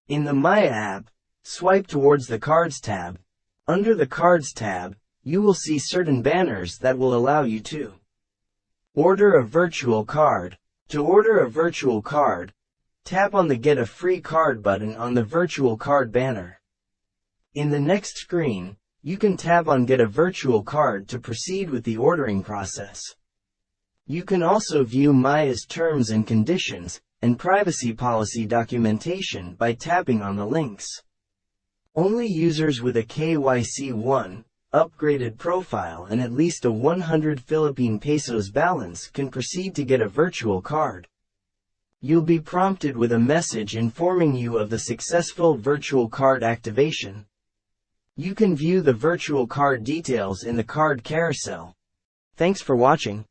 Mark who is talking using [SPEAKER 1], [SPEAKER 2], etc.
[SPEAKER 1] In the My app, swipe towards the Cards tab. Under the Cards tab, you will see certain banners that will allow you to order a virtual card. To order a virtual card, tap on the Get a Free Card button on the virtual card banner. In the next screen, you can tap on Get a Virtual Card to proceed with the ordering process. You can also view Maya's terms and conditions and privacy policy documentation by tapping on the links. Only users with a KYC1 upgraded profile and at least a 100 Philippine pesos balance can proceed to get a virtual card. You'll be prompted with a message informing you of the successful virtual card activation. You can view the virtual card details in the card carousel. Thanks for watching.